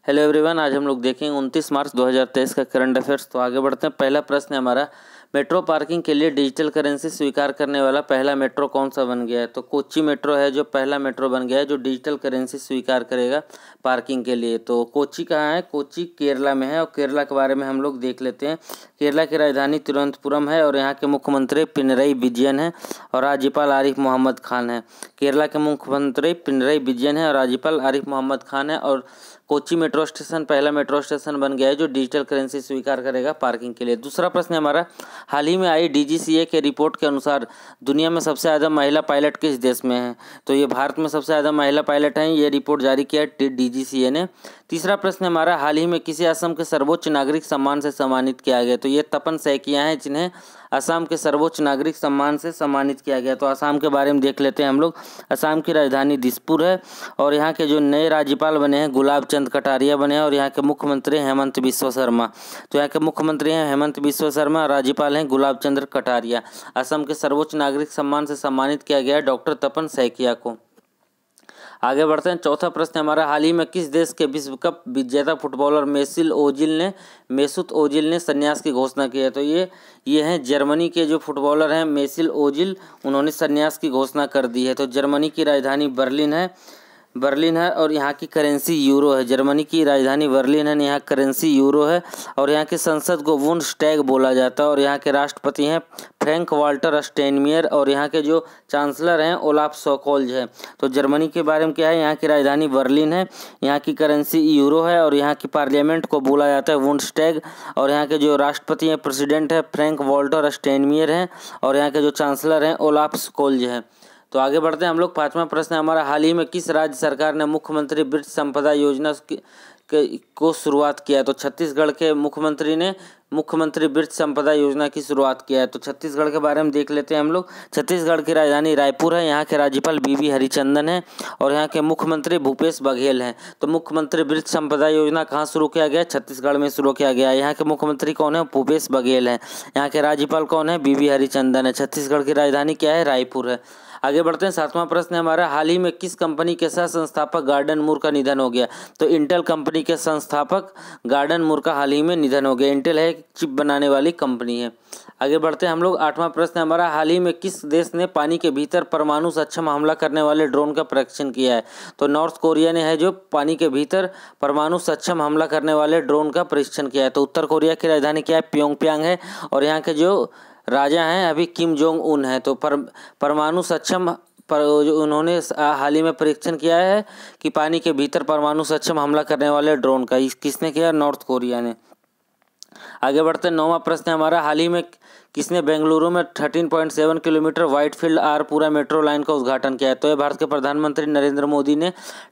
Hello everyone, आज हम लोग देखेंगे 29 मार्च 2023 का करंट अफेयर्स। तो आगे बढ़ते हैं। पहला प्रश्न है हमारा, मेट्रो पार्किंग के लिए डिजिटल करेंसी स्वीकार करने वाला पहला मेट्रो कौन सा बन गया है। तो कोच्चि मेट्रो है जो पहला मेट्रो बन गया है जो डिजिटल करेंसी स्वीकार करेगा पार्किंग के लिए। तो कोच्चि कहाँ है? कोच्चि केरला में है और केरला के बारे में हम लोग देख लेते हैं। केरला की राजधानी तिरुवनंतपुरम है और यहाँ के मुख्यमंत्री पिनरई विजयन है और राज्यपाल आरिफ मोहम्मद खान है। केरला के मुख्यमंत्री पिनरई विजयन है और राज्यपाल आरिफ मोहम्मद खान है और कोच्चि मेट्रो स्टेशन पहला मेट्रो स्टेशन बन गया है जो डिजिटल करेंसी स्वीकार करेगा पार्किंग के लिए। दूसरा प्रश्न है हमारा, हाल ही में आई DGCA के रिपोर्ट के अनुसार दुनिया में सबसे ज़्यादा महिला पायलट किस देश में है। तो ये भारत में सबसे ज़्यादा महिला पायलट हैं। ये रिपोर्ट जारी किया है DGCA ने। तीसरा प्रश्न है हमारा, हाल ही में किसी असम के सर्वोच्च नागरिक सम्मान से सम्मानित किया गया। तो ये तपन सैकिया हैं जिन्हें असम के सर्वोच्च नागरिक सम्मान से सम्मानित किया गया। तो असम के बारे में देख लेते हैं हम लोग। असम की राजधानी दिसपुर है और यहाँ के जो नए राज्यपाल बने हैं गुलाब चंद कटारिया बने हैं और यहाँ के मुख्यमंत्री हेमंत बिस्वा शर्मा। तो यहाँ के मुख्यमंत्री हैं हेमंत बिस्वा शर्मा और राज्यपाल हैं गुलाब चंद्र कटारिया। असम के सर्वोच्च नागरिक सम्मान से सम्मानित किया गया है डॉक्टर तपन सैकिया को। आगे बढ़ते हैं। चौथा प्रश्न हमारा, हाल ही में किस देश के विश्व कप विजेता फुटबॉलर मेसूत ओजिल ने संन्यास की घोषणा की है। तो ये हैं जर्मनी के जो फुटबॉलर हैं मेसूत ओजिल, उन्होंने संन्यास की घोषणा कर दी है। तो जर्मनी की राजधानी बर्लिन है और यहाँ की करेंसी यूरो है। जर्मनी की राजधानी बर्लिन है, यहाँ करेंसी यूरो है और यहाँ की संसद को बुंडस्टैग बोला जाता है और यहाँ के राष्ट्रपति हैं फ्रैंक वाल्टर स्टेनमियर और यहाँ के जो चांसलर हैं ओलाफ सोकोल्ज है। तो जर्मनी के बारे में क्या है, यहाँ की राजधानी बर्लिन है, यहाँ की करेंसी यूरो है और यहाँ की पार्लियामेंट को बोला जाता है बुंडस्टैग और यहाँ के जो राष्ट्रपति हैं प्रेसिडेंट है फ्रैंक वाल्टर स्टेनमियर हैं और यहाँ के जो चांसलर हैं ओलाफ सोकोल्ज हैं। तो आगे बढ़ते हैं हम लोग। पांचवा प्रश्न है हमारा, हाल ही में किस राज्य सरकार ने मुख्यमंत्री वृक्ष संपदा योजना को शुरुआत किया है। तो छत्तीसगढ़ के मुख्यमंत्री ने मुख्यमंत्री वृक्ष संपदा योजना की शुरुआत किया है। तो छत्तीसगढ़ के बारे में देख लेते हैं हम लोग। छत्तीसगढ़ की राजधानी रायपुर है, यहाँ के राज्यपाल BB हरिचंदन है और यहाँ के मुख्यमंत्री भूपेश बघेल हैं। तो मुख्यमंत्री वृक्ष संपदा योजना कहाँ शुरू किया गया? छत्तीसगढ़ में शुरू किया गया है। यहाँ के मुख्यमंत्री कौन है? भूपेश बघेल हैं। यहाँ के राज्यपाल कौन है? BB हरिचंदन है। छत्तीसगढ़ की राजधानी क्या है? रायपुर है। आगे बढ़ते हैं। सातवां प्रश्न है हमारा, हाल ही में किस कंपनी के सह संस्थापक गार्डन मूर का निधन हो गया। तो इंटेल कंपनी के संस्थापक गार्डन मूर का हाल ही में निधन हो गया। इंटेल है चिप बनाने वाली कंपनी है। आगे बढ़ते हैं हम लोग। आठवां प्रश्न है हमारा, हाल ही में किस देश ने पानी के भीतर परमाणु सक्षम हमला करने वाले ड्रोन का परीक्षण किया है। तो नॉर्थ कोरिया ने है जो पानी के भीतर परमाणु सक्षम हमला करने वाले ड्रोन का परीक्षण किया है। तो उत्तर कोरिया की राजधानी क्या है? प्योंगयांग है और यहाँ के जो राजा हैं अभी किम जोंग उन है। तो परमाणु सक्षम जो उन्होंने हाल ही में परीक्षण किया है कि पानी के भीतर परमाणु सक्षम हमला करने वाले ड्रोन का। किसने किया? नॉर्थ कोरिया ने। आगे बढ़ते हैं। नौवां प्रश्न है हमारा, हाल ही में किसने बेंगलुरु में 13.7 किलोमीटर व्हाइटफील्ड आर पूरा मेट्रो लाइन का उद्घाटन किया है। तो यह भारत के प्रधानमंत्री नरेंद्र मोदी ने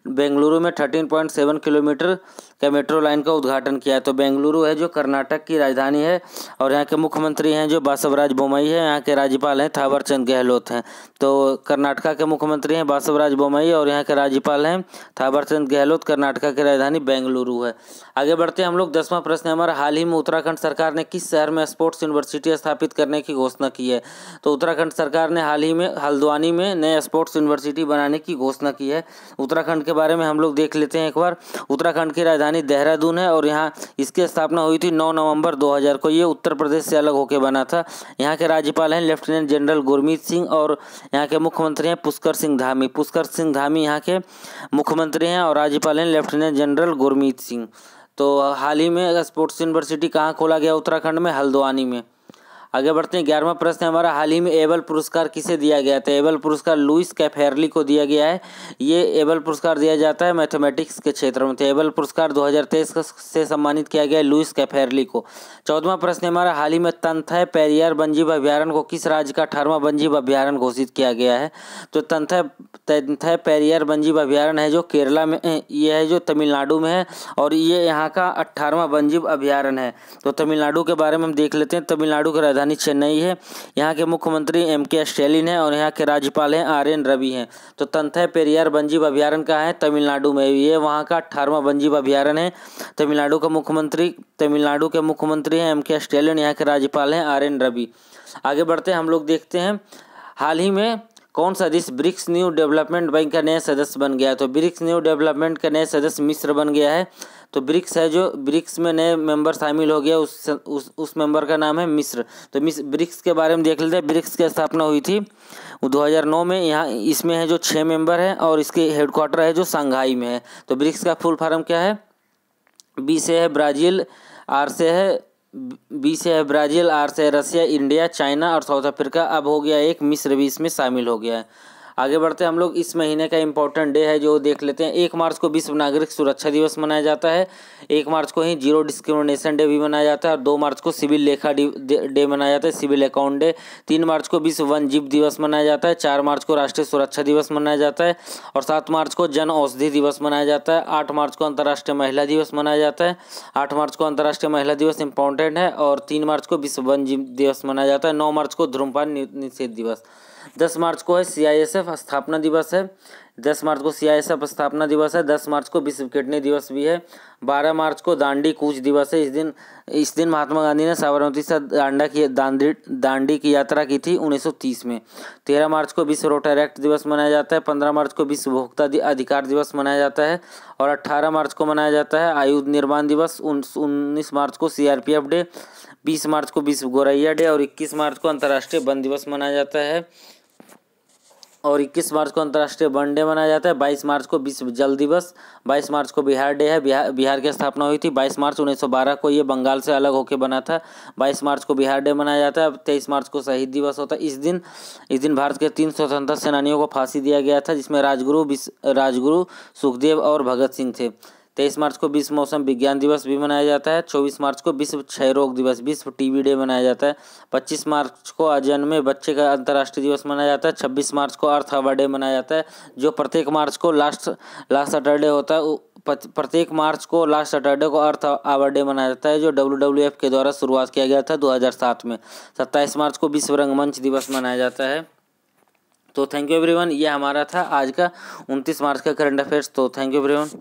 बेंगलुरु में 13.7 किलोमीटर का मेट्रो लाइन का उद्घाटन किया है। तो बेंगलुरु है जो कर्नाटक की राजधानी है और यहाँ के मुख्यमंत्री हैं जो बासवराज बोम्मई है, यहाँ के राज्यपाल हैं थावरचंद गहलोत हैं। तो कर्नाटका के मुख्यमंत्री हैं बासवराज बोम्मई और यहाँ के राज्यपाल हैं थावरचंद गहलोत। कर्नाटका की राजधानी बेंगलुरु है। आगे बढ़ते हैं हम लोग। 10वां प्रश्न है हमारा, हाल ही में उत्तराखंड सरकार ने किस शहर में स्पोर्ट्स यूनिवर्सिटी स्थापित करने की घोषणा की है। तो उत्तराखंड सरकार ने हाल ही में हल्द्वानी में नए स्पोर्ट्स यूनिवर्सिटी बनाने की घोषणा की है। उत्तराखंड के बारे में हम लोग देख लेते हैं एक बार। उत्तराखंड की राजधानी देहरादून है और यहाँ इसकी स्थापना हुई थी 9 नवंबर 2000 को। ये उत्तर प्रदेश से अलग होकर बना था। यहाँ के राज्यपाल हैं लेफ्टिनेंट जनरल गुरमीत सिंह और यहाँ के मुख्यमंत्री हैं पुष्कर सिंह धामी। पुष्कर सिंह धामी यहाँ के मुख्यमंत्री हैं और राज्यपाल हैं लेफ्टिनेंट जनरल गुरमीत सिंह। तो हाल ही में स्पोर्ट्स यूनिवर्सिटी कहाँ खोला गया? उत्तराखंड में हल्द्वानी में। आगे बढ़ते हैं। 11वां प्रश्न है हमारा, हाल ही में एबल पुरस्कार किसे दिया गया था। एबल पुरस्कार लुइस कैफेरली को दिया गया है। ये एबल पुरस्कार दिया जाता है मैथमेटिक्स के क्षेत्र में। तो एबल पुरस्कार 2023 से सम्मानित किया गया है लुइस कैफेरली को। 14वां प्रश्न है हमारा, हाल ही में तनथै पेरियार वन्यजीव अभ्यारण्य को किस राज्य का 18वां वन्यजीव अभ्यारण्य घोषित किया गया है। तो तनथै पेरियार वन्यजीव अभ्यारण्य है जो केरला में, ये है जो तमिलनाडु में है और ये यहाँ का 18वां वन्यजीव अभ्यारण्य है। तो तमिलनाडु के बारे में हम देख लेते हैं। तमिलनाडु की राजधानी चेन्नई है, यहाँ के मुख्यमंत्री MK स्टैलिन है और यहाँ के राज्यपाल हैं RN रवि हैं। तो तनथै पेरियार वन्यजीव अभ्यारण्य कहाँ है? तमिलनाडु में। ये वहाँ का 18वां वन्यजीव अभ्यारण्य है। तमिलनाडु के मुख्यमंत्री हैं MK स्टैलिन, यहाँ के राज्यपाल हैं RN रवि। आगे बढ़ते हैं हम लोग देखते हैं, हाल ही में कौन सा देश ब्रिक्स न्यू डेवलपमेंट बैंक का नया सदस्य बन गया है? तो ब्रिक्स न्यू डेवलपमेंट का नया सदस्य मिस्र बन गया है। तो ब्रिक्स है जो ब्रिक्स में नए मेंबर शामिल हो गया, उस मेंबर का नाम है मिस्र। तो ब्रिक्स के बारे में देख लेते हैं। ब्रिक्स की स्थापना हुई थी 2009 में। यहाँ इसमें है जो 6 मेंबर हैं और इसके हेडक्वार्टर है जो शंघाई में है। तो ब्रिक्स का फुल फॉर्म क्या है? बी से है ब्राज़ील, आर से है ब्राज़ील, आर से है रसिया, इंडिया, चाइना और साउथ अफ्रीका। अब हो गया एक मिस्र भी इसमें शामिल हो गया है। आगे बढ़ते हैं हम लोग। इस महीने का इंपॉर्टेंट डे है जो देख लेते हैं। 1 मार्च को विश्व नागरिक सुरक्षा दिवस मनाया जाता है। 1 मार्च को ही जीरो डिस्क्रिमिनेशन डे भी मनाया जाता है और 2 मार्च को सिविल लेखा डे मनाया जाता है, सिविल अकाउंट डे। 3 मार्च को विश्व वन जीव दिवस मनाया जाता है। 4 मार्च को राष्ट्रीय सुरक्षा दिवस मनाया जाता है और 7 मार्च को जन औषधि दिवस मनाया जाता है। 8 मार्च को अंतर्राष्ट्रीय महिला दिवस मनाया जाता है। 8 मार्च को अंतर्राष्ट्रीय महिला दिवस इंपॉर्टेंट है और 3 मार्च को विश्व वन जीव दिवस मनाया जाता है। 9 मार्च को धूम्रपान निषेध दिवस। 10 मार्च को है CISF स्थापना दिवस है। 10 मार्च को CISF स्थापना दिवस है। 10 मार्च को विश्व किडनी दिवस भी है। 12 मार्च को दांडी कूच दिवस है। इस दिन महात्मा गांधी ने साबरमती से दांडी की यात्रा की थी 1930 में। 13 मार्च को विश्व रोटरैक्ट दिवस मनाया जाता है। 15 मार्च को विश्व उपभोक्ता अधिकार दिवस मनाया जाता है और 18 मार्च को मनाया जाता है आयुध निर्माण दिवस। 19 मार्च को CRPF डे। 20 मार्च को विश्व गोरैया डे और 21 मार्च को अंतर्राष्ट्रीय वन दिवस मनाया जाता है और 21 मार्च को अंतर्राष्ट्रीय वन डे मनाया जाता है। 22 मार्च को विश्व जल दिवस। 22 मार्च को बिहार डे है। बिहार की स्थापना हुई थी 22 मार्च 1912 को। ये बंगाल से अलग होकर बना था। 22 मार्च को बिहार डे मनाया जाता है। 23 मार्च को शहीद दिवस होता है। इस दिन भारत के 3 स्वतंत्रता सेनानियों को फांसी दिया गया था, जिसमें राजगुरु सुखदेव और भगत सिंह थे। 23 मार्च को विश्व मौसम विज्ञान दिवस भी मनाया जाता है। 24 मार्च को विश्व क्षय रोग दिवस, विश्व TB डे मनाया जाता है। 25 मार्च को अजन्मे बच्चे का अंतर्राष्ट्रीय दिवस मनाया जाता है। 26 मार्च को अर्थ आवर डे मनाया जाता है, जो प्रत्येक मार्च को लास्ट सैटरडे होता है। प्रत्येक मार्च को लास्ट सैटरडे को अर्थ आवर डे मनाया जाता है, जो WWF के द्वारा शुरुआत किया गया था 2007 में। 27 मार्च को विश्व रंगमंच दिवस मनाया जाता है। तो थैंक यू एवरीवन, ये हमारा था आज का 29 मार्च का करंट अफेयर्स। तो थैंक यू एवरीवन।